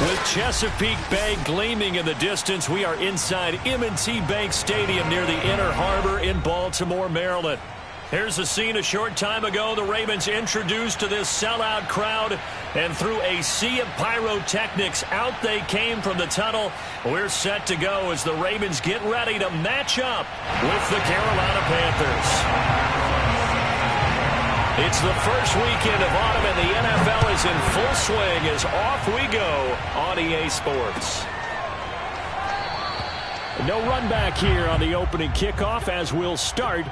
With Chesapeake Bay gleaming in the distance, we are inside M&T Bank Stadium near the Inner Harbor in Baltimore, Maryland. Here's a scene a short time ago. The Ravens introduced to this sellout crowd, and through a sea of pyrotechnics, out they came from the tunnel. We're set to go as the Ravens get ready to match up with the Carolina Panthers. It's the first weekend of autumn, and the NFL is in full swing as off we go on EA Sports. No run back here on the opening kickoff as we'll start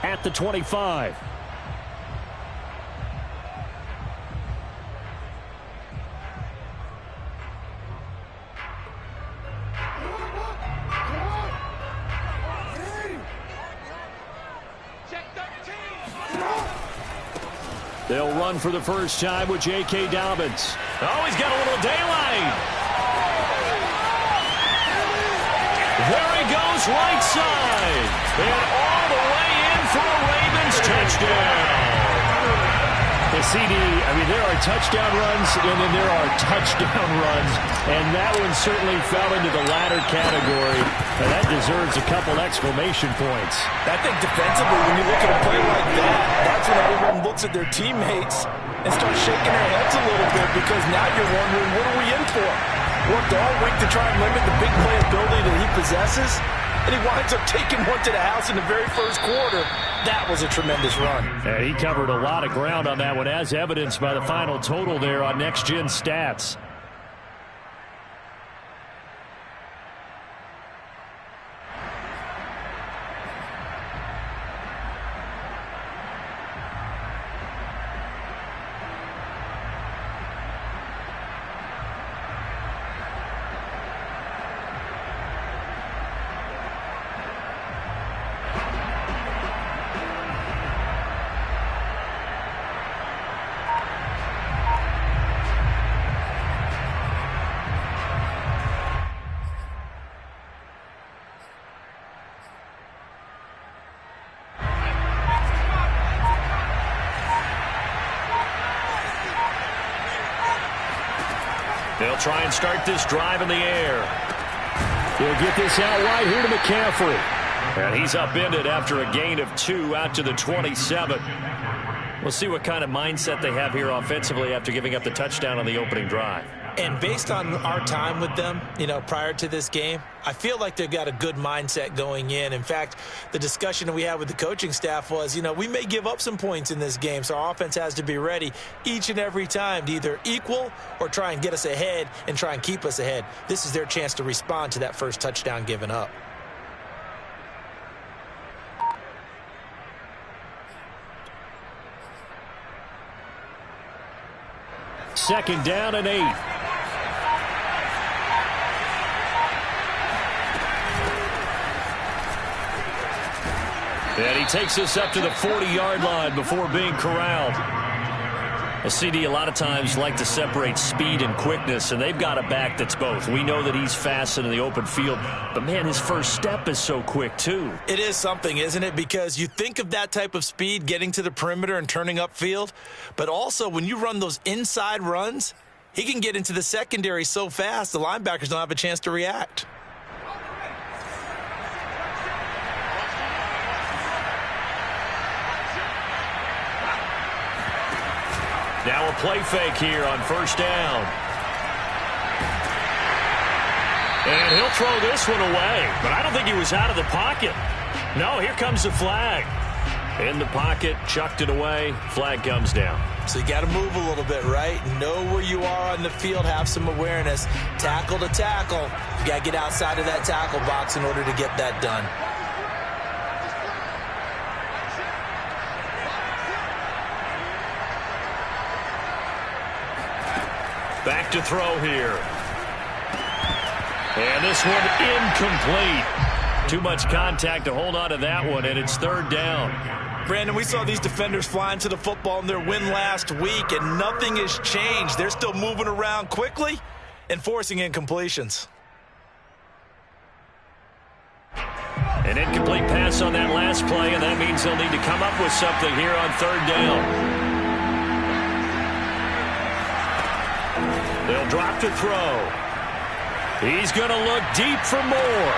at the 25. They'll run for the first time with J.K. Dobbins. Oh, he's got a little daylight. There he goes, right side. And all the way in for a Ravens touchdown. The CD, there are touchdown runs, and then there are touchdown runs. And that one certainly fell into the latter category. And that deserves a couple exclamation points. I think defensively, when you look at a play like that, that's when everyone looks at their teammates and starts shaking their heads a little bit, because now you're wondering, what are we in for? Worked all week to try and limit the big play ability that he possesses, and he winds up taking one to the house in the very first quarter. That was a tremendous run. Yeah, he covered a lot of ground on that one, as evidenced by the final total there on Next Gen Stats. They'll try and start this drive in the air. He'll get this out wide here to McCaffrey. And he's upended after a gain of 2 out to the 27. We'll see what kind of mindset they have here offensively after giving up the touchdown on the opening drive. And based on our time with them, prior to this game, I feel like they've got a good mindset going in. In fact, the discussion that we had with the coaching staff was, we may give up some points in this game, so our offense has to be ready each and every time to either equal or try and get us ahead and try and keep us ahead. This is their chance to respond to that first touchdown given up. Second down and 8. And he takes us up to the 40-yard line before being corralled. A CD a lot of times like to separate speed and quickness, and they've got a back that's both. We know that he's fast in the open field, but, man, his first step is so quick, too. It is something, isn't it? Because you think of that type of speed getting to the perimeter and turning upfield, but also when you run those inside runs, he can get into the secondary so fast the linebackers don't have a chance to react. Now a play fake here on first down. And he'll throw this one away, but I don't think he was out of the pocket. No, here comes the flag. In the pocket, chucked it away, flag comes down. So you got to move a little bit, right? Know where you are on the field, have some awareness. Tackle to tackle. You got to get outside of that tackle box in order to get that done. Back to throw here. And this one incomplete. Too much contact to hold on to that one, and it's third down. Brandon, we saw these defenders flying to the football in their win last week, and nothing has changed. They're still moving around quickly and forcing incompletions. An incomplete pass on that last play, and that means they'll need to come up with something here on third down. They'll drop to throw. He's going to look deep for more.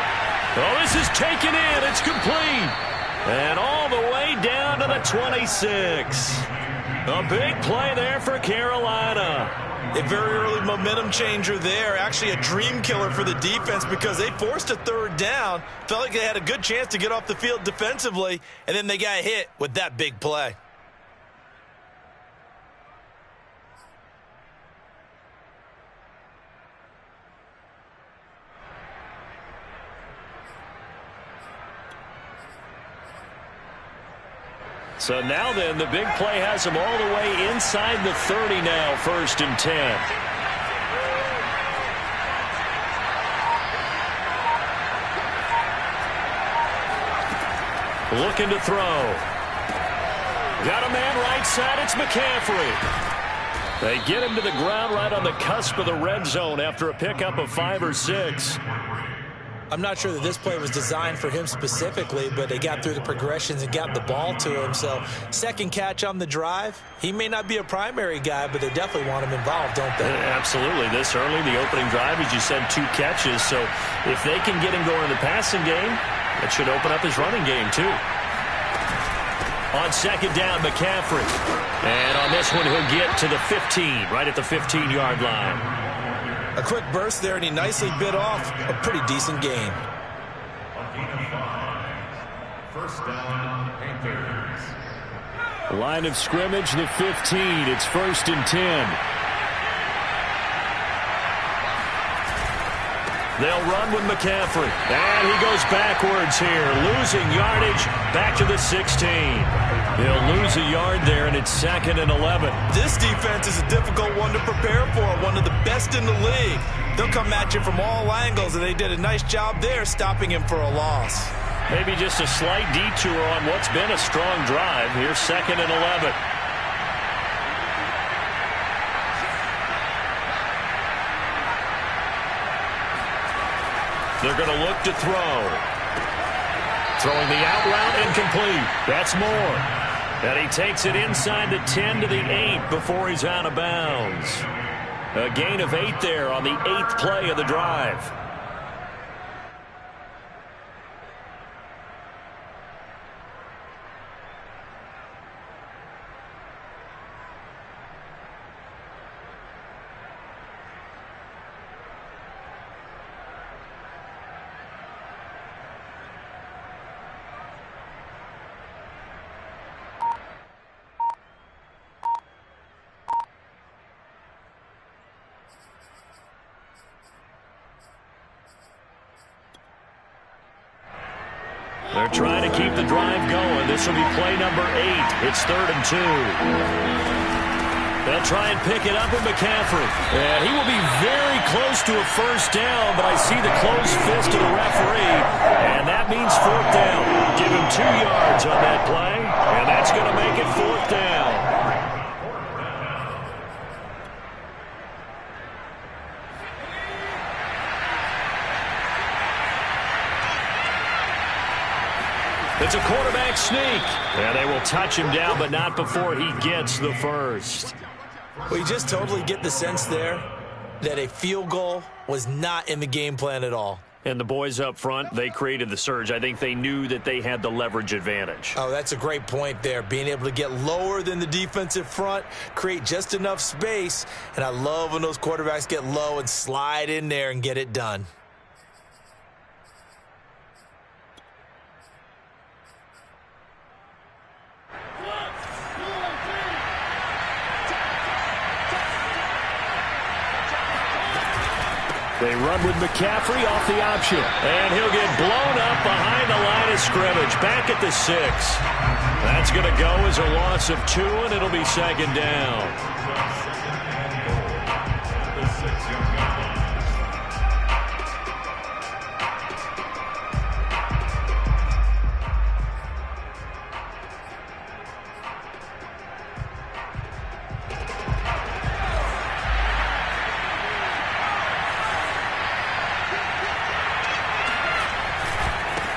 Oh, this is taken in. It's complete. And all the way down to the 26. A big play there for Carolina. A very early momentum changer there. Actually a dream killer for the defense because they forced a third down. Felt like they had a good chance to get off the field defensively, and then they got hit with that big play. So now then, the big play has him all the way inside the 30 now, 1st and 10. Looking to throw. Got a man right side, it's McCaffrey. They get him to the ground right on the cusp of the red zone after a pickup of 5 or 6. I'm not sure that this play was designed for him specifically, but they got through the progressions and got the ball to him. So second catch on the drive. He may not be a primary guy, but they definitely want him involved, don't they? Absolutely. This early, the opening drive, as you said, 2 catches. So if they can get him going in the passing game, that should open up his running game too. On second down, McCaffrey. And on this one, he'll get to the 15, right at the 15-yard line. A quick burst there, and he nicely bit off a pretty decent gain. First down, Panthers. Line of scrimmage, the 15. It's 1st and 10. They'll run with McCaffrey. And he goes backwards here, losing yardage back to the 16. He'll lose a yard there, and it's 2nd and 11. This defense is a difficult one to prepare for, one of the best in the league. They'll come at you from all angles, and they did a nice job there stopping him for a loss. Maybe just a slight detour on what's been a strong drive. Here's 2nd and 11. They're going to look to throw. Throwing the out route incomplete. That's more. And he takes it inside the 10 to the 8 before he's out of bounds. A gain of 8 there on the 8th play of the drive. They're trying to keep the drive going. This will be play number 8. It's 3rd and 2. They'll try and pick it up with McCaffrey. And he will be very close to a first down, but I see the closed fist of the referee, and that means 4th down. Give him 2 yards on that play, and that's going to make it 4th down. It's a quarterback sneak. And they will touch him down, but not before he gets the first. Well, you just totally get the sense there that a field goal was not in the game plan at all. And the boys up front, they created the surge. I think they knew that they had the leverage advantage. Oh, that's a great point there. Being able to get lower than the defensive front, create just enough space. And I love when those quarterbacks get low and slide in there and get it done. They run with McCaffrey off the option. And he'll get blown up behind the line of scrimmage. Back at the 6. That's going to go as a loss of 2, and it'll be 2nd down.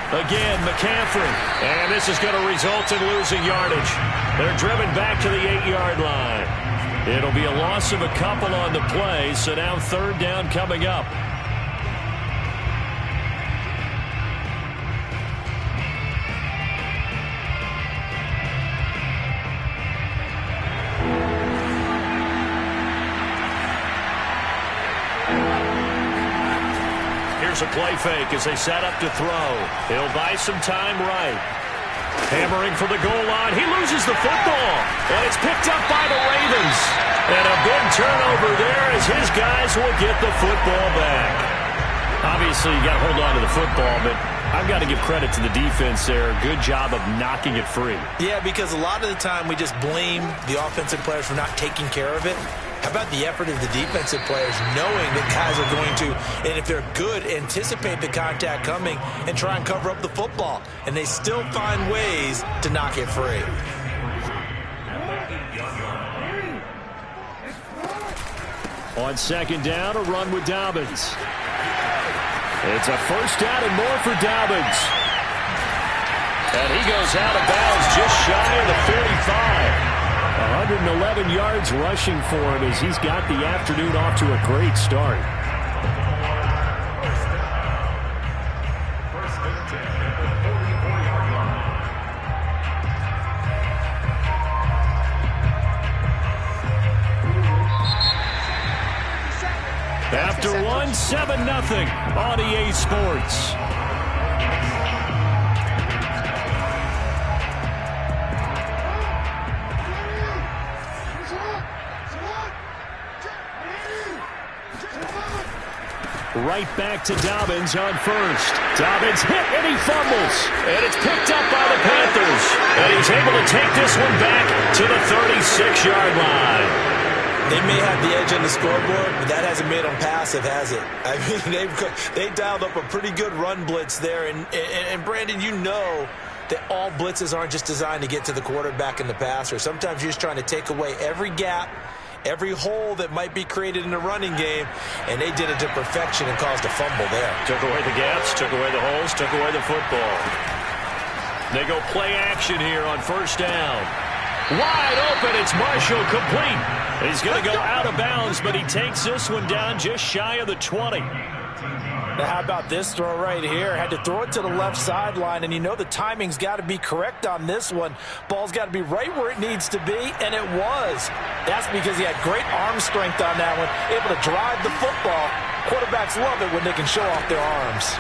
Again, McCaffrey. And this is going to result in losing yardage. They're driven back to the 8-yard line. It'll be a loss of a couple on the play, so now third down coming up. Here's a play fake as they set up to throw. He'll buy some time right. Hammering for the goal line. He loses the football. And it's picked up by the Ravens. And a big turnover there as his guys will get the football back. Obviously, you got to hold on to the football, but I've got to give credit to the defense there. Good job of knocking it free. Yeah, because a lot of the time we just blame the offensive players for not taking care of it. How about the effort of the defensive players knowing that guys are going to, and if they're good, anticipate the contact coming and try and cover up the football. And they still find ways to knock it free. On second down, a run with Dobbins. It's a first down and more for Dobbins. And he goes out of bounds just shy of the 45. 111 yards rushing for him as he's got the afternoon off to a great start. After one, 7-0 on EA Sports. Right back to Dobbins on first. Dobbins hit and he fumbles. And it's picked up by the Panthers. And he's able to take this one back to the 36-yard line. They may have the edge on the scoreboard, but that hasn't made them passive, has it? I mean, they dialed up a pretty good run blitz there. And Brandon, you know that all blitzes aren't just designed to get to the quarterback and the passer. Sometimes you're just trying to take away every gap, every hole that might be created in the running game, and they did it to perfection and caused a fumble there. Took away the gaps, took away the holes, took away the football. They go play action here on first down. Wide open, it's Marshall, complete. He's going to go out of bounds, but he takes this one down just shy of the 20. Now, how about this throw right here? Had to throw it to the left sideline, and you know the timing's got to be correct on this one. Ball's got to be right where it needs to be, and it was. That's because he had great arm strength on that one, able to drive the football. Quarterbacks love it when they can show off their arms.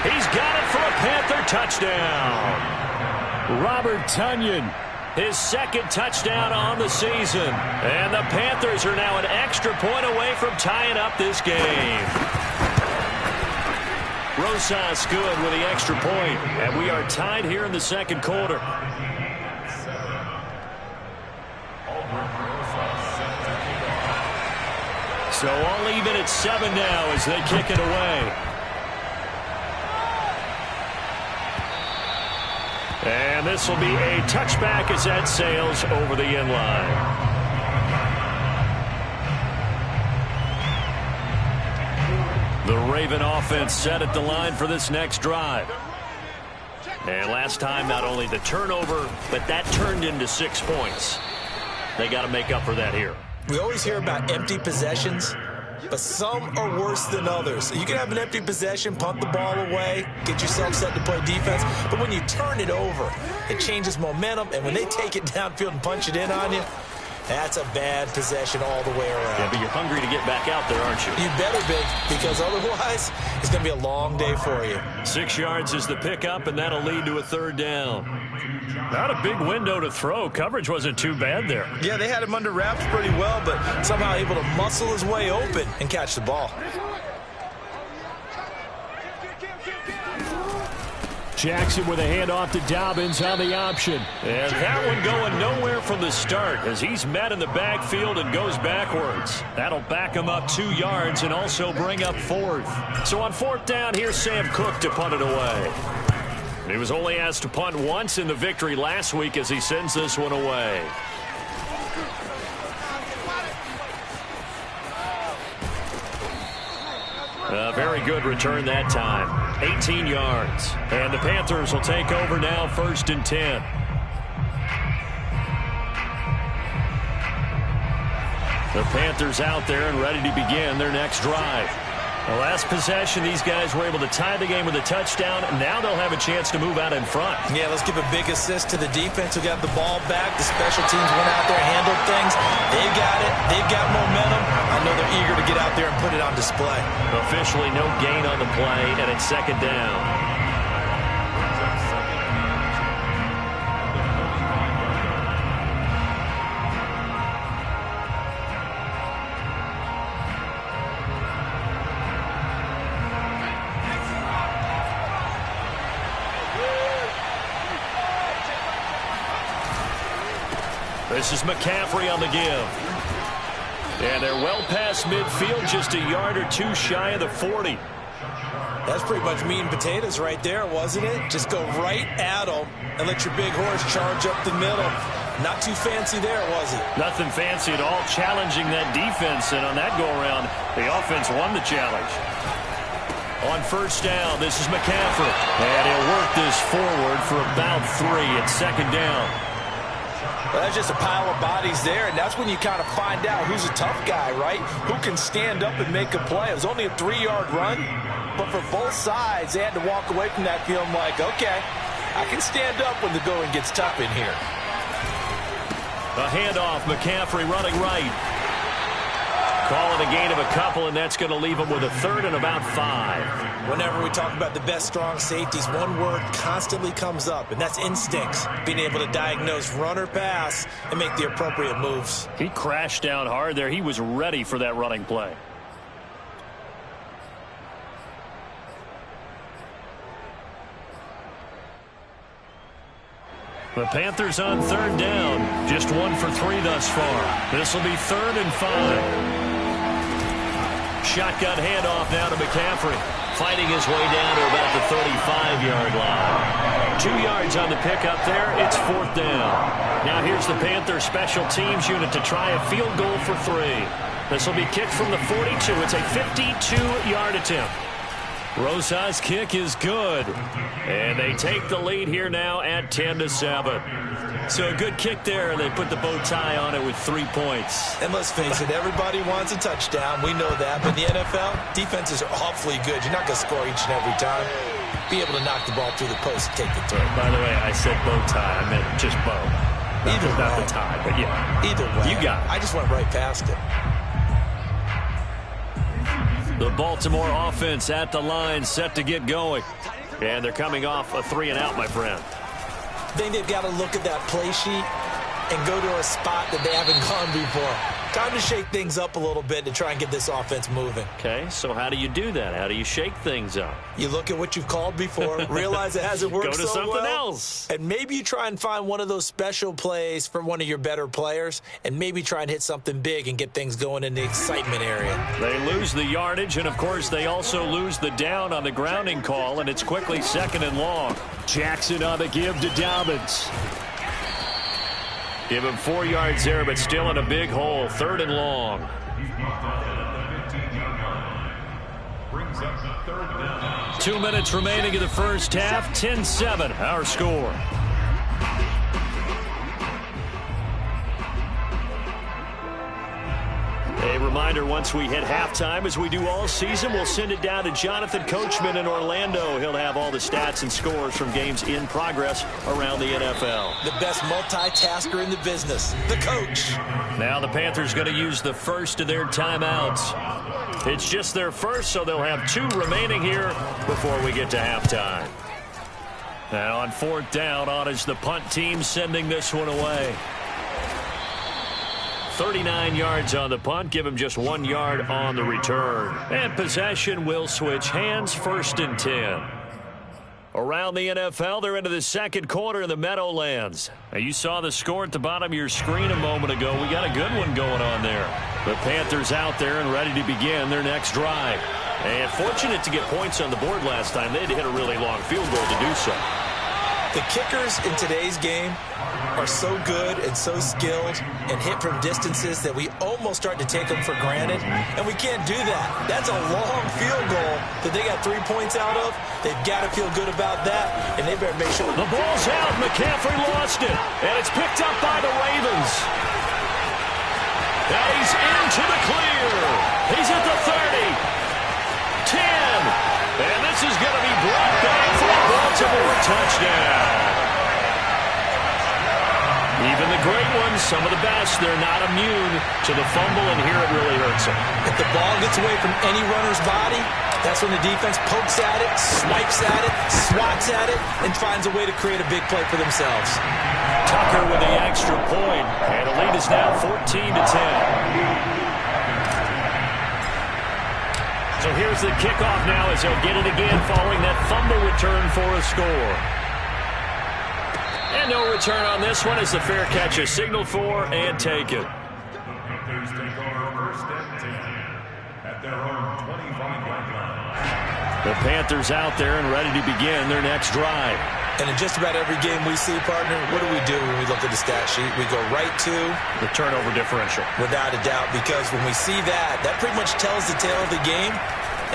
He's got it for a Panther touchdown. Robert Tonyan, his second touchdown on the season. And the Panthers are now an extra point away from tying up this game. Rosas good with the extra point. And we are tied here in the second quarter. So all even at 7 now as they kick it away. And this will be a touchback as that sails over the end line. The Raven offense set at the line for this next drive. And last time, not only the turnover, but that turned into 6 points. They got to make up for that here. We always hear about empty possessions, but some are worse than others. You can have an empty possession, punt the ball away, get yourself set to play defense, but when you turn it over, it changes momentum, and when they take it downfield and punch it in on you, that's a bad possession all the way around. Yeah, but you're hungry to get back out there, aren't you? You better be, because otherwise, it's going to be a long day for you. 6 yards is the pickup, and that'll lead to a third down. Not a big window to throw. Coverage wasn't too bad there. Yeah, they had him under wraps pretty well, but somehow able to muscle his way open and catch the ball. Jackson with a handoff to Dobbins on the option. And that one going nowhere from the start as he's met in the backfield and goes backwards. That'll back him up 2 yards and also bring up fourth. So on fourth down, here's Sam Cook to punt it away. He was only asked to punt once in the victory last week as he sends this one away. A very good return that time. 18 yards. And the Panthers will take over now, 1st and 10. The Panthers out there and ready to begin their next drive. The last possession, these guys were able to tie the game with a touchdown, and now they'll have a chance to move out in front. Yeah, let's give a big assist to the defense who got the ball back. The special teams went out there and handled things. They've got it. They've got momentum. I know they're eager to get out there and put it on display. Officially no gain on the play, and it's second down. This is McCaffrey on the give. And they're well past midfield, just a yard or two shy of the 40. That's pretty much meat and potatoes right there, wasn't it? Just go right at them and let your big horse charge up the middle. Not too fancy there, was it? Nothing fancy at all, challenging that defense. And on that go-around, the offense won the challenge. On first down, this is McCaffrey. And he'll work this forward for about 3. It's second down. Well, that's just a pile of bodies there, and that's when you kind of find out who's a tough guy, right? Who can stand up and make a play. It was only a 3-yard run, but for both sides, they had to walk away from that feeling like, okay, I can stand up when the going gets tough in here. A handoff, McCaffrey running right. Calling a gain of a couple, and that's going to leave him with a third and about 5. Whenever we talk about the best strong safeties, one word constantly comes up, and that's instincts. Being able to diagnose run or pass and make the appropriate moves. He crashed down hard there. He was ready for that running play. The Panthers on third down. Just 1 for 3 thus far. This will be 3rd and 5. Shotgun handoff now to McCaffrey. Fighting his way down to about the 35-yard line. 2 yards on the pickup there. It's 4th down. Now here's the Panther special teams unit to try a field goal for 3. This will be kicked from the 42. It's a 52-yard attempt. Rosa's kick is good. And they take the lead here now at 10-7. So a good kick there, and they put the bow tie on it with 3 points. And let's face it, everybody wants a touchdown. We know that. But in the NFL, defenses are awfully good. You're not going to score each and every time. Be able to knock the ball through the post and take the throw. By the way, I said bow tie. I meant just bow. Either way. Not the tie, but yeah. Either way. You got it. I just went right past it. The Baltimore offense at the line, set to get going. And they're coming off a 3-and-out, my friend. I think they've got to look at that play sheet and go to a spot that they haven't gone before. Time to shake things up a little bit to try and get this offense moving. Okay, so how do you do that? How do you shake things up? You look at what you've called before, realize it hasn't worked Go to so something well, else. and maybe you try and find one of those special plays for one of your better players, and maybe try and hit something big and get things going in the excitement area. They lose the yardage, and of course they also lose the down on the grounding call, and it's quickly 2nd and long. Jackson on the give to Dobbins. Give him 4 yards there, but still in a big hole. 3rd and long. Brings up the 3rd down. 2 minutes remaining in the first half. 10-7, our score. A reminder, once we hit halftime, as we do all season, we'll send it down to Jonathan Coachman in Orlando. He'll have all the stats and scores from games in progress around the NFL. The best multitasker in the business, the coach. Now the Panthers going to use the first of their timeouts. It's just their first, so they'll have 2 remaining here before we get to halftime. Now on 4th down, on is the punt team sending this one away. 39 yards on the punt, give him just 1 yard on the return. And possession will switch hands, 1st and 10. Around the NFL, they're into the second quarter in the Meadowlands. Now, you saw the score at the bottom of your screen a moment ago. We got a good one going on there. The Panthers out there and ready to begin their next drive. And fortunate to get points on the board last time. They had to hit a really long field goal to do so. The kickers in today's game are so good and so skilled and hit from distances that we almost start to take them for granted, and we can't do that. That's a long field goal that they got 3 points out of. They've got to feel good about that, and they better make sure. The ball's out. McCaffrey lost it, and it's picked up by the Ravens. And he's into to the clear. He's at the 30. 10. And this is going to be brought back for a Baltimore touchdown. Even the great ones, some of the best, they're not immune to the fumble, and here it really hurts them. If the ball gets away from any runner's body, that's when the defense pokes at it, swipes at it, swats at it, and finds a way to create a big play for themselves. Tucker with the extra point, and the lead is now 14-10. So here's the kickoff now as they'll get it again following that fumble return for a score. And no return on this one as the fair catch is signaled for and taken. Panthers take over first and 10 at their own 25-yard line. The Panthers out there and ready to begin their next drive. And in just about every game we see, partner, what do when we look at the stat sheet? We go right to the turnover differential. Without a doubt, because when we see that, that pretty much tells the tale of the game.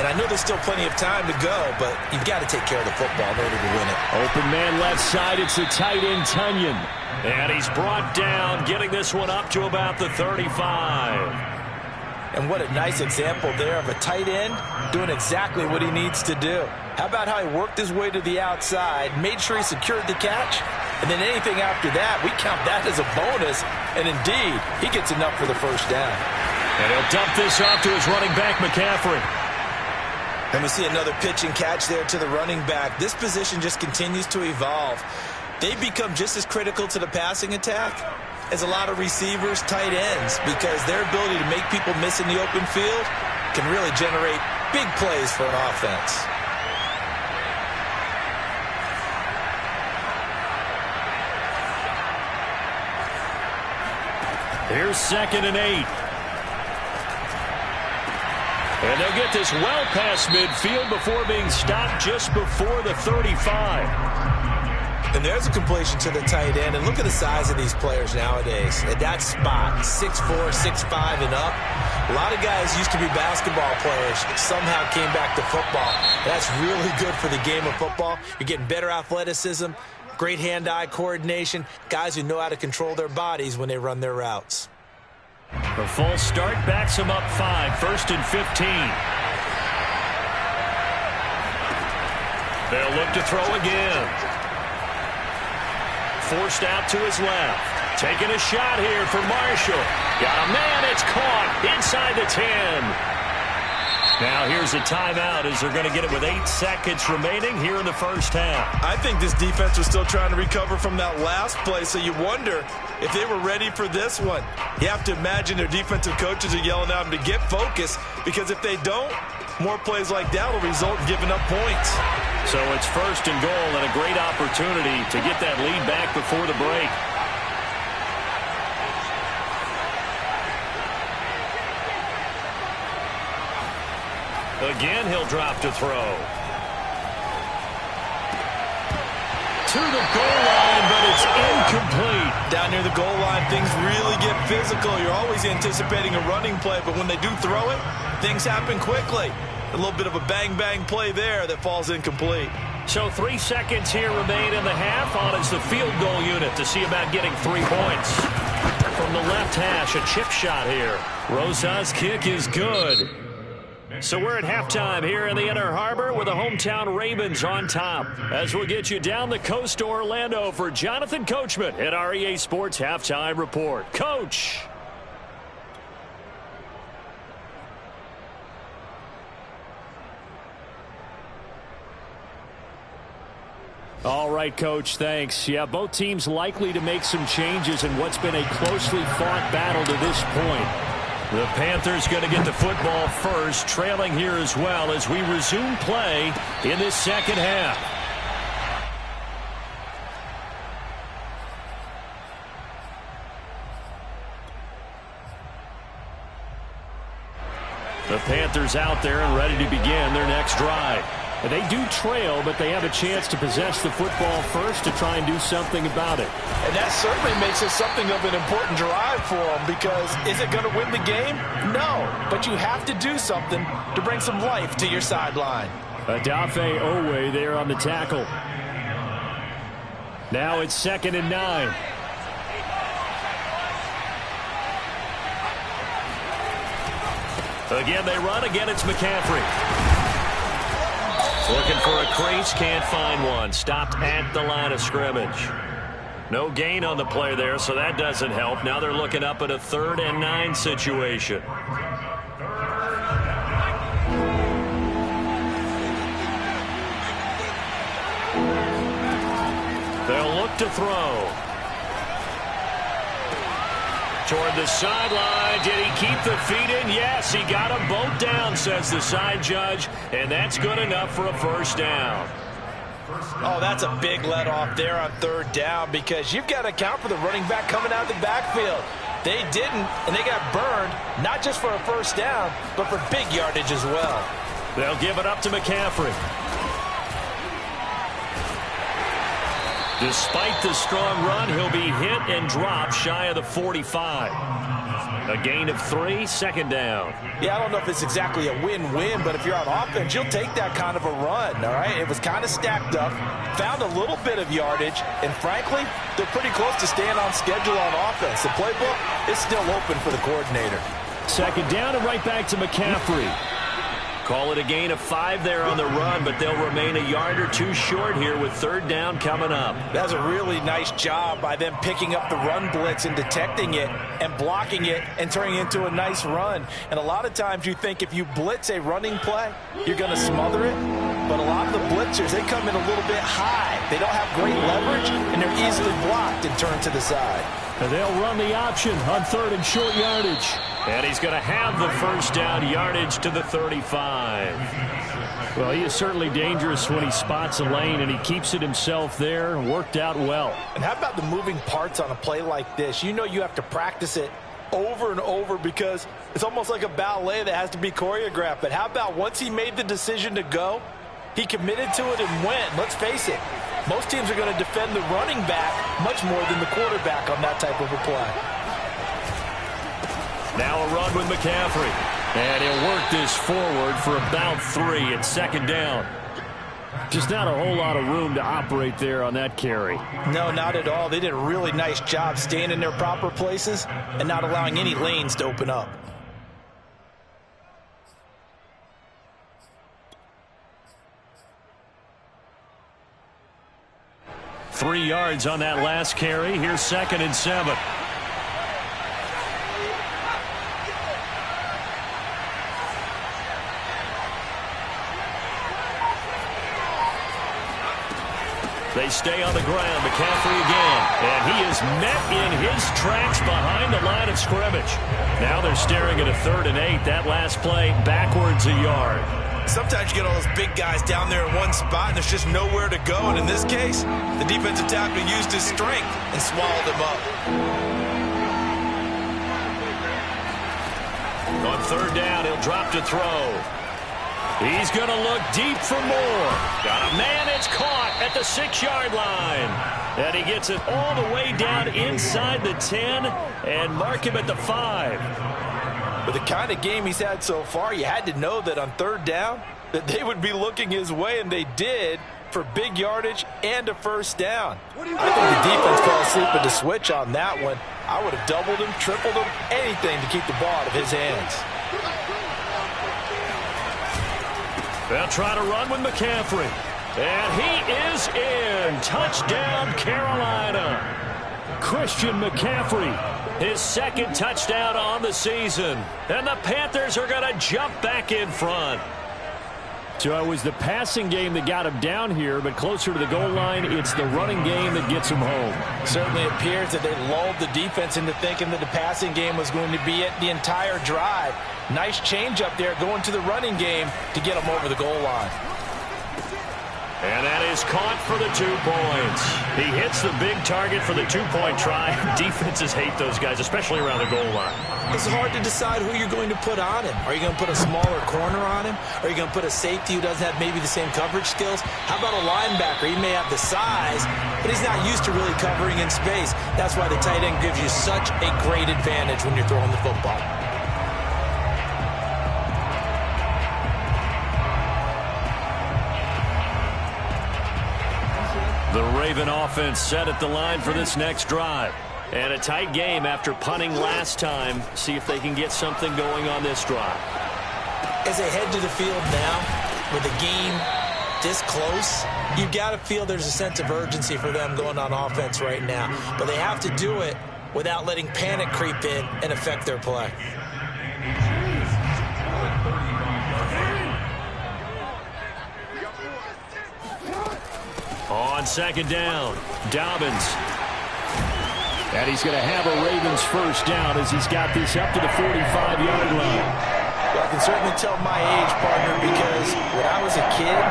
And I know there's still plenty of time to go, but you've got to take care of the football in order to win it. Open man left side, it's the tight end, Tunyon. And he's brought down, getting this one up to about the 35. And what a nice example there of a tight end doing exactly what he needs to do. How about how he worked his way to the outside, made sure he secured the catch, and then anything after that, we count that as a bonus. And indeed, he gets enough for the first down. And he'll dump this off to his running back, McCaffrey. And we see another pitch and catch there to the running back. This position just continues to evolve. They become just as critical to the passing attack as a lot of receivers, tight ends, because their ability to make people miss in the open field can really generate big plays for an offense. Here's 2nd and 8. And they'll get this well past midfield before being stopped just before the 35. And there's a completion to the tight end. And look at the size of these players nowadays. At that spot, 6'4", 6'5", and up. A lot of guys used to be basketball players, somehow came back to football. That's really good for the game of football. You're getting better athleticism, great hand-eye coordination, guys who know how to control their bodies when they run their routes. The false start backs him up 5, 1st and 15. They'll look to throw again. Forced out to his left. Taking a shot here for Marshall. Got a man, it's caught inside the 10. Now here's a timeout as they're going to get it with 8 seconds remaining here in the first half. I think this defense was still trying to recover from that last play, so you wonder if they were ready for this one. You have to imagine their defensive coaches are yelling at them to get focused, because if they don't, more plays like that will result in giving up points. So it's 1st and goal and a great opportunity to get that lead back before the break. Again, he'll drop to throw. To the goal line, but it's incomplete. Down near the goal line, things really get physical. You're always anticipating a running play, but when they do throw it, things happen quickly. A little bit of a bang-bang play there that falls incomplete. So 3 seconds here remain in the half. On is the field goal unit to see about getting 3 points. From the left hash, a chip shot here. Rosa's kick is good. So we're at halftime here in the Inner Harbor with the hometown Ravens on top. As we'll get you down the coast to Orlando for Jonathan Coachman at our EA Sports Halftime Report. Coach. All right, Coach, thanks. Yeah, both teams likely to make some changes in what's been a closely fought battle to this point. The Panthers going to get the football first, trailing here as well as we resume play in this second half. The Panthers out there and ready to begin their next drive. They do trail, but they have a chance to possess the football first to try and do something about it. And that certainly makes it something of an important drive for them, because is it going to win the game? No, but you have to do something to bring some life to your sideline. Adafe Owe there on the tackle. Now it's 2nd and 9. Again, they run. Again, it's McCaffrey. Looking for a crease, can't find one. Stopped at the line of scrimmage. No gain on the play there, so that doesn't help. Now they're looking up at a 3rd and 9 situation. They'll look to throw. Toward the sideline. Did he keep the feet in? Yes, he got them both down, says the side judge, and that's good enough for a first down. Oh, that's a big let off there on 3rd down because you've got to account for the running back coming out of the backfield. They didn't, and they got burned, not just for a first down, but for big yardage as well. They'll give it up to McCaffrey. Despite the strong run, he'll be hit and dropped shy of the 45. A gain of 3, 2nd down. Yeah, I don't know if it's exactly a win-win, but if you're on offense, you'll take that kind of a run, all right? It was kind of stacked up, found a little bit of yardage, and frankly, they're pretty close to staying on schedule on offense. The playbook is still open for the coordinator. 2nd down and right back to McCaffrey. Call it a gain of 5 there on the run, but they'll remain a yard or 2 short here with 3rd down coming up. That's a really nice job by them picking up the run blitz and detecting it and blocking it and turning it into a nice run. And a lot of times you think if you blitz a running play, you're going to smother it. But a lot of the blitzers, they come in a little bit high. They don't have great leverage, and they're easily blocked and turned to the side. And they'll run the option on 3rd and short yardage. And he's going to have the first down, yardage to the 35. Well, he is certainly dangerous when he spots a lane, and he keeps it himself there. Worked out well. And how about the moving parts on a play like this? You know you have to practice it over and over because it's almost like a ballet that has to be choreographed. But how about once he made the decision to go, he committed to it and went. Let's face it, most teams are going to defend the running back much more than the quarterback on that type of a play. Now a run with McCaffrey. And he'll work this forward for about 3 at 2nd down. Just not a whole lot of room to operate there on that carry. No, not at all. They did a really nice job staying in their proper places and not allowing any lanes to open up. Three yards on that last carry. Here's 2nd and 7. They stay on the ground. McCaffrey again. And he is met in his tracks behind the line of scrimmage. Now they're staring at a 3rd and 8. That last play backwards a yard. Sometimes you get all those big guys down there in one spot and there's just nowhere to go. And in this case, the defensive tackle used his strength and swallowed him up. On 3rd down, he'll drop to throw. He's going to look deep for more. Got a man, it's caught at the 6-yard line. And he gets it all the way down inside the 10 and mark him at the 5. With the kind of game he's had so far, you had to know that on 3rd down that they would be looking his way, and they did for big yardage and a first down. I think the defense fell asleep at the switch on that one. I would have doubled him, tripled him, anything to keep the ball out of his hands. They'll try to run with McCaffrey. And he is in. Touchdown, Carolina. Christian McCaffrey, his 2nd touchdown on the season. And the Panthers are going to jump back in front. So it was the passing game that got him down here, but closer to the goal line, it's the running game that gets him home. Certainly appears that they lulled the defense into thinking that the passing game was going to be it the entire drive. Nice change up there going to the running game to get them over the goal line. And that is caught for the 2 points. He hits the big target for the 2-point try. Defenses hate those guys, especially around the goal line. It's hard to decide who you're going to put on him. Are you going to put a smaller corner on him? Are you going to put a safety who doesn't have maybe the same coverage skills? How about a linebacker? He may have the size, but he's not used to really covering in space. That's why the tight end gives you such a great advantage when you're throwing the football. The Raven offense set at the line for this next drive. And a tight game after punting last time. See if they can get something going on this drive. As they head to the field now, with the game this close, you've got to feel there's a sense of urgency for them going on offense right now. But they have to do it without letting panic creep in and affect their play. On second down, Dobbins. And he's going to have a Ravens first down as he's got this up to the 45-yard line. Well, I can certainly tell my age, partner, because when I was a kid,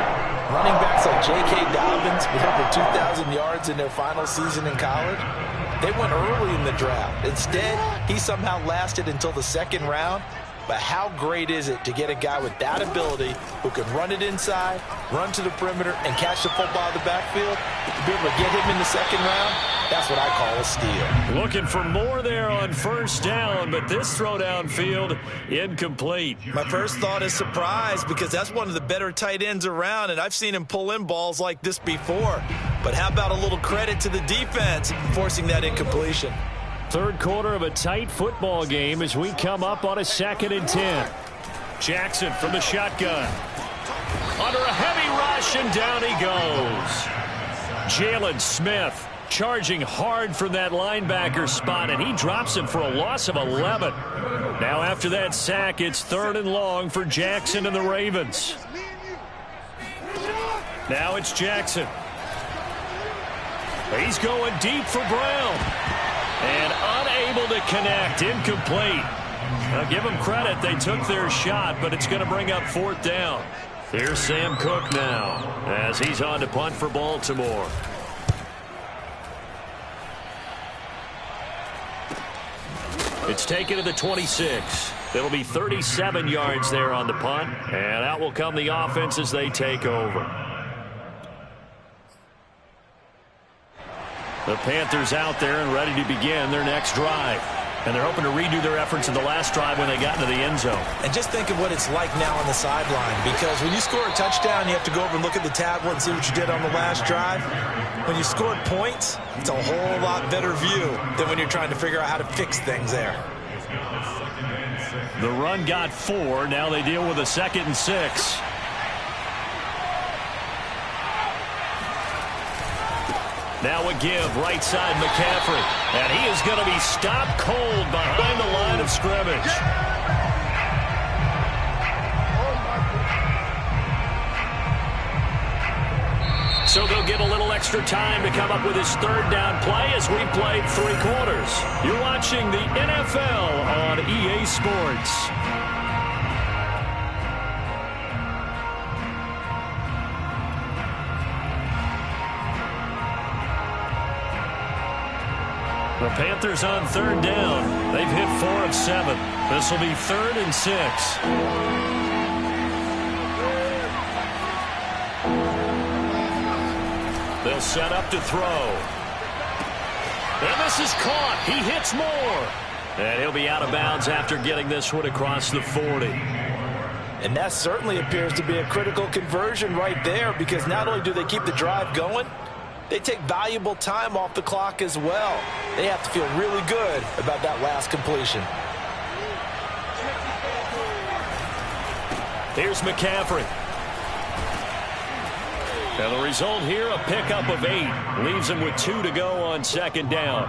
running backs like J.K. Dobbins with over 2,000 yards in their final season in college, they went early in the draft. Instead, he somehow lasted until the second round. But how great is it to get a guy with that ability who can run it inside, run to the perimeter, and catch the football in the backfield? To be able to get him in the second round, that's what I call a steal. Looking for more there on first down, but this throw downfield incomplete. My first thought is surprise, because that's one of the better tight ends around, and I've seen him pull in balls like this before. But how about a little credit to the defense forcing that incompletion? Third quarter of a tight football game as we come up on a 2nd and 10. Jackson from the shotgun. Under a heavy rush, and down he goes. Jalen Smith charging hard from that linebacker spot, and he drops him for a loss of 11. Now after that sack, it's 3rd and long for Jackson and the Ravens. Now it's Jackson. He's going deep for Brown. And unable to connect, incomplete. Now give them credit, they took their shot, but it's going to bring up 4th down. Here's Sam Cook now, as he's on to punt for Baltimore. It's taken to the 26. It'll be 37 yards there on the punt, and out will come the offense as they take over. The Panthers out there and ready to begin their next drive. And they're hoping to redo their efforts in the last drive when they got into the end zone. And just think of what it's like now on the sideline, because when you score a touchdown, you have to go over and look at the tablet and see what you did on the last drive. When you scored points, it's a whole lot better view than when you're trying to figure out how to fix things there. The run got 4. Now they deal with a 2nd and 6. Now a give, right side McCaffrey. And he is going to be stopped cold behind the line of scrimmage. So they'll get a little extra time to come up with his 3rd down play as we played 3 quarters. You're watching the NFL on EA Sports. The Panthers on 3rd down. They've hit 4 of 7. This will be 3rd and 6. They'll set up to throw. And this is caught. He hits more. And he'll be out of bounds after getting this one across the 40. And that certainly appears to be a critical conversion right there, because not only do they keep the drive going, they take valuable time off the clock as well. They have to feel really good about that last completion. Here's McCaffrey. And the result here, a pickup of 8. Leaves him with 2 to go on 2nd down.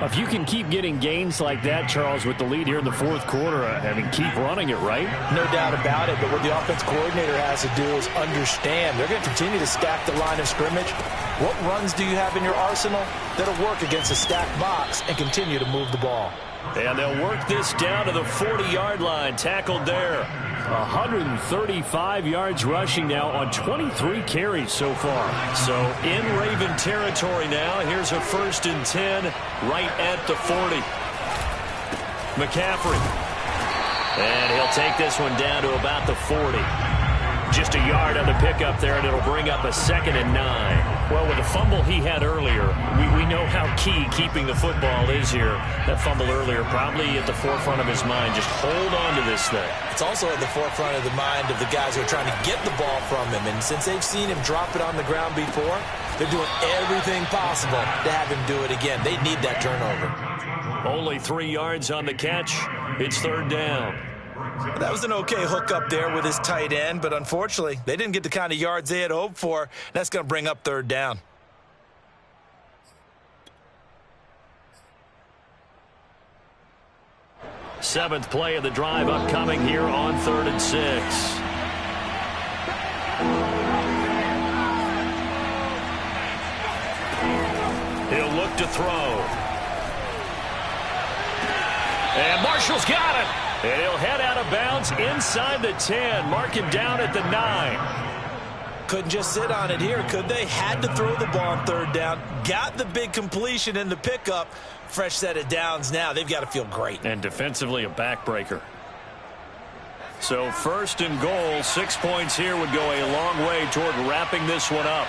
If you can keep getting gains like that, Charles, with the lead here in the 4th quarter, I mean, keep running it, right? No doubt about it, but what the offense coordinator has to do is understand. They're going to continue to stack the line of scrimmage. What runs do you have in your arsenal that'll work against a stacked box and continue to move the ball? And they'll work this down to the 40-yard line, tackled there. 135 yards rushing now on 23 carries so far. So in Raven territory now. Here's a 1st and 10 right at the 40. McCaffrey. And he'll take this one down to about the 40. Just a yard on the pickup there, and it'll bring up a 2nd and 9. Well, with the fumble he had earlier, we know how key keeping the football is here. That fumble earlier probably at the forefront of his mind. Just hold on to this thing. It's also at the forefront of the mind of the guys who are trying to get the ball from him. And since they've seen him drop it on the ground before, they're doing everything possible to have him do it again. They need that turnover. Only 3 yards on the catch. It's 3rd down. That was an okay hook up there with his tight end, but unfortunately, they didn't get the kind of yards they had hoped for. That's going to bring up third down. Seventh play of the drive upcoming here on 3rd and 6. He'll look to throw. And Marshall's got it. And he'll head out of bounds inside the 10. Mark him down at the 9. Couldn't just sit on it here, could they? Had to throw the ball on third down. Got the big completion in the pickup. Fresh set of downs now. They've got to feel great. And defensively a backbreaker. So 1st and goal, 6 points here would go a long way toward wrapping this one up.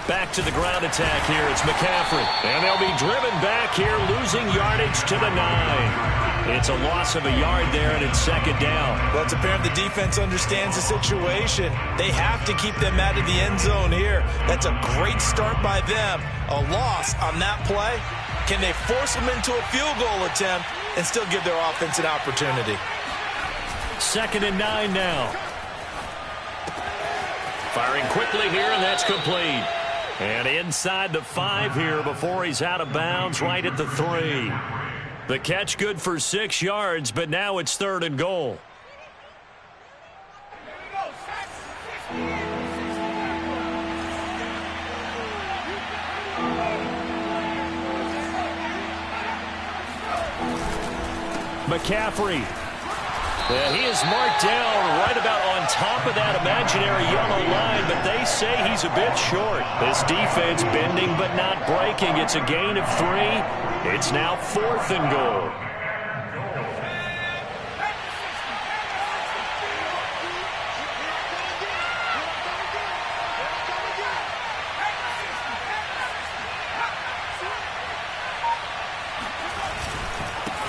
Back to the ground attack here. It's McCaffrey. And they'll be driven back here, losing yardage to the 9. It's a loss of a yard there, and it's 2nd down. Well, it's apparent the defense understands the situation. They have to keep them out of the end zone here. That's a great start by them. A loss on that play. Can they force them into a field goal attempt and still give their offense an opportunity? 2nd and 9 now. Firing quickly here, and that's complete. And inside the 5 here before he's out of bounds, right at the 3. The catch good for 6 yards, but now it's 3rd and goal. McCaffrey. He is marked down right about on top of that imaginary yellow line, but they say he's a bit short. This defense bending but not breaking. It's a gain of 3. It's now 4th and goal.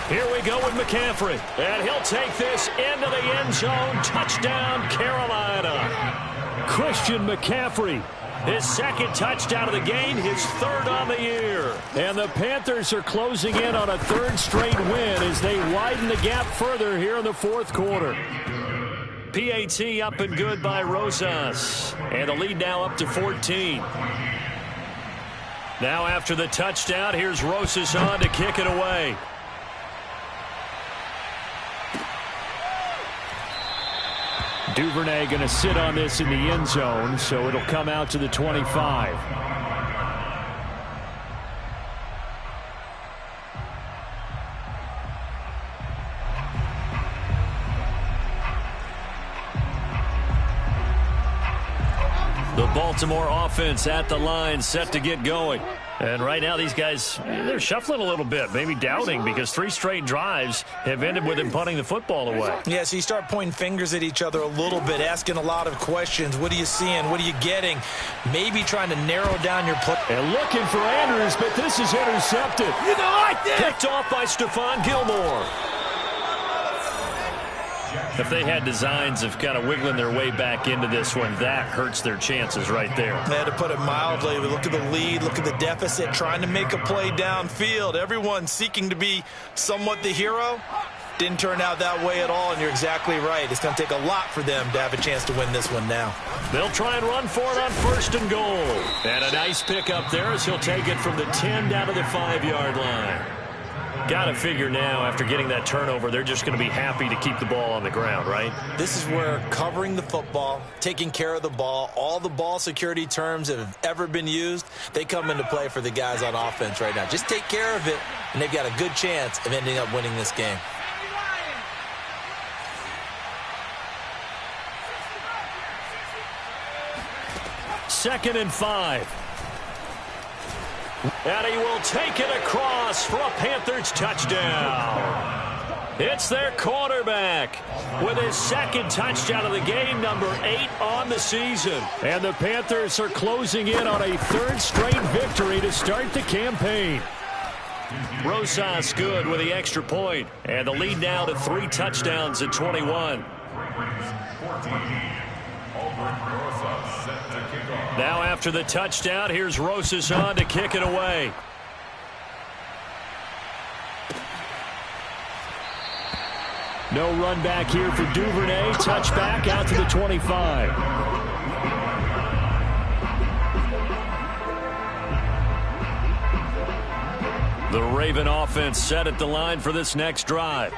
Here we go with McCaffrey. And he'll take this into the end zone. Touchdown, Carolina. Christian McCaffrey. His 2nd touchdown of the game, his 3rd on the year. And the Panthers are closing in on a 3rd straight win as they widen the gap further here in the 4th quarter. PAT up and good by Rosas. And the lead now up to 14. Now after the touchdown, here's Rosas on to kick it away. Duvernay going to sit on this in the end zone, so it'll come out to the 25. The Baltimore offense at the line, set to get going. And right now these guys, they're shuffling a little bit, maybe doubting, because 3 straight drives have ended with them punting the football away. Yeah, so you start pointing fingers at each other a little bit, asking a lot of questions. What are you seeing? What are you getting? Maybe trying to narrow down your play. And looking for Andrews, but this is intercepted. You don't like this! Picked off by Stephon Gilmore. If they had designs of kind of wiggling their way back into this one, that hurts their chances right there. They had to put it mildly. Look at the lead, look at the deficit, trying to make a play downfield. Everyone seeking to be somewhat the hero. Didn't turn out that way at all, and you're exactly right. It's going to take a lot for them to have a chance to win this one now. They'll try and run for it on 1st and goal. And a nice pickup there as he'll take it from the 10 down to the 5-yard line. Got to figure now, after getting that turnover, they're just going to be happy to keep the ball on the ground, right? This is where covering the football, taking care of the ball, all the ball security terms that have ever been used, they come into play for the guys on offense right now. Just take care of it, and they've got a good chance of ending up winning this game. Second and 5. And he will take it across for a Panthers touchdown. It's their quarterback with his 2nd touchdown of the game, number 8 on the season. And the Panthers are closing in on a 3rd straight victory to start the campaign. Rosas good with the extra point. And the lead now to 3 touchdowns at 21. Now after the touchdown, here's Rosas on to kick it away. No run back here for Duvernay. Touchback out to the 25. The Raven offense set at the line for this next drive.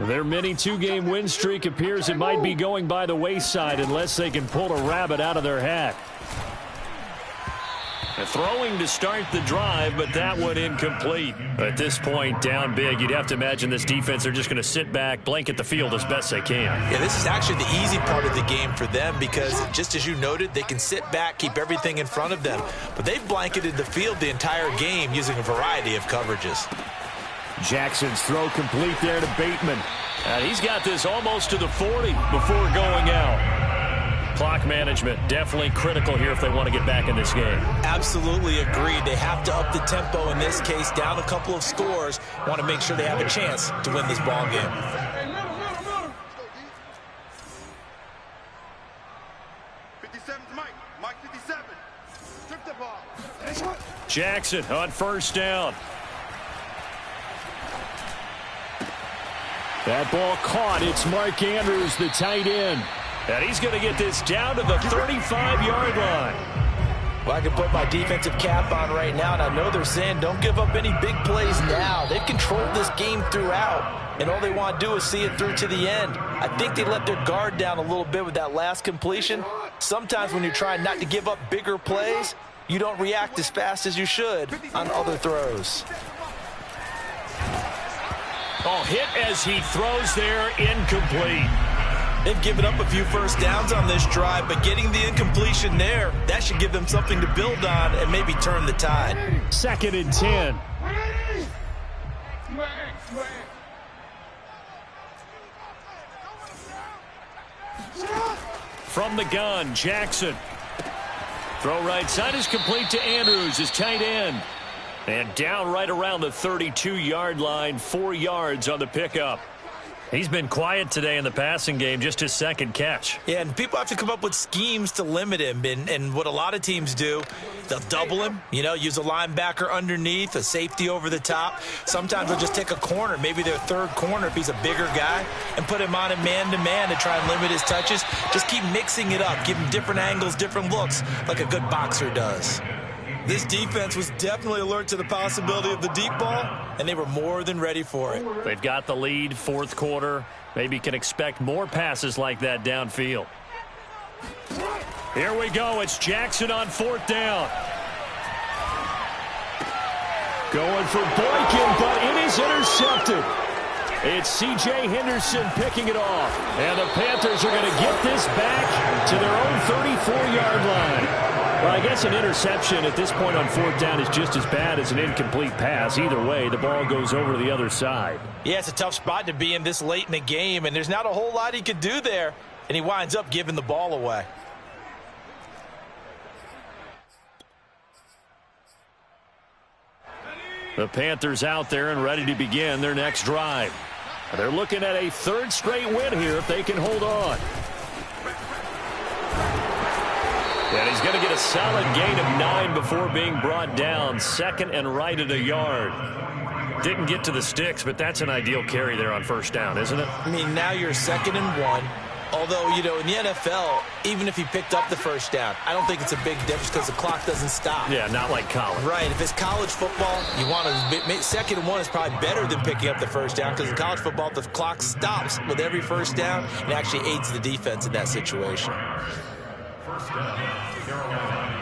Their mini two-game win streak appears it might be going by the wayside unless they can pull a rabbit out of their hat. Throwing to start the drive, but that one incomplete. At this point, down big, you'd have to imagine this defense are just going to sit back, blanket the field as best they can. Yeah, this is actually the easy part of the game for them because, just as you noted, they can sit back, keep everything in front of them. But they've blanketed the field the entire game using a variety of coverages. Jackson's throw complete there to Bateman. And he's got this almost to the 40 before going out. Clock management definitely critical here if they want to get back in this game. Absolutely agreed. They have to up the tempo in this case, down a couple of scores. Want to make sure they have a chance to win this ball game. Jackson on first down. That ball caught. It's Mark Andrews, the tight end. And he's going to get this down to the 35-yard line. Well, I can put my defensive cap on right now, and I know they're saying don't give up any big plays now. They've controlled this game throughout, and all they want to do is see it through to the end. I think they let their guard down a little bit with that last completion. Sometimes when you're trying not to give up bigger plays, you don't react as fast as you should on other throws. Oh, hit as he throws there, incomplete. They've given up a few first downs on this drive, but getting the incompletion there, that should give them something to build on and maybe turn the tide. 2nd and 10. From the gun, Jackson. Throw right side is complete to Andrews, his tight end. And down right around the 32-yard line, 4 yards on the pickup. He's been quiet today in the passing game, just his second catch. Yeah, and people have to come up with schemes to limit him. And what a lot of teams do, they'll double him, use a linebacker underneath, a safety over the top. Sometimes they'll just take a corner, maybe their third corner if he's a bigger guy, and put him on a man-to-man to try and limit his touches. Just keep mixing it up, give him different angles, different looks, like a good boxer does. This defense was definitely alert to the possibility of the deep ball, and they were more than ready for it. They've got the lead, 4th quarter. Maybe can expect more passes like that downfield. Here we go. It's Jackson on 4th down. Going for Boykin, but it is intercepted. It's C.J. Henderson picking it off. And the Panthers are going to get this back to their own 34-yard line. Well, I guess an interception at this point on 4th down is just as bad as an incomplete pass. Either way, the ball goes over to the other side. Yeah, it's a tough spot to be in this late in the game, and there's not a whole lot he could do there, and he winds up giving the ball away. The Panthers out there and ready to begin their next drive. They're looking at a 3rd straight win here if they can hold on. And he's going to get a solid gain of 9 before being brought down. 2nd and right at a yard. Didn't get to the sticks, but that's an ideal carry there on 1st down, isn't it? I mean, now you're 2nd and 1. Although, in the NFL, even if he picked up the 1st down, I don't think it's a big difference because the clock doesn't stop. Yeah, not like college. Right. If it's college football, you want to 2nd and 1 is probably better than picking up the 1st down because in college football, the clock stops with every 1st down and actually aids the defense in that situation. 1st down, Carolina.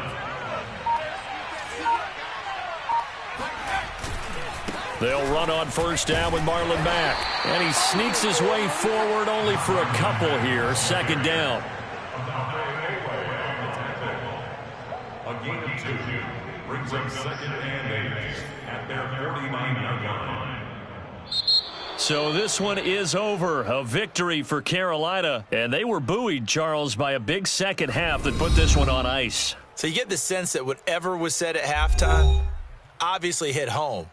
They'll run on 1st down with Marlon Mack. And he sneaks his way forward only for a couple here. 2nd down. A gain of 2 brings up 2nd and 8 at their 49-yard line. So this one is over. A victory for Carolina. And they were buoyed, Charles, by a big second half that put this one on ice. So you get the sense that whatever was said at halftime obviously hit home.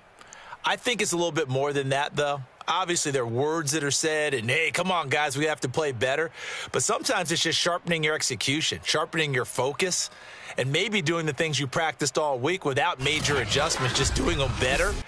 I think it's a little bit more than that, though. Obviously, there are words that are said, and, hey, come on, guys, we have to play better. But sometimes it's just sharpening your execution, sharpening your focus, and maybe doing the things you practiced all week without major adjustments, just doing them better.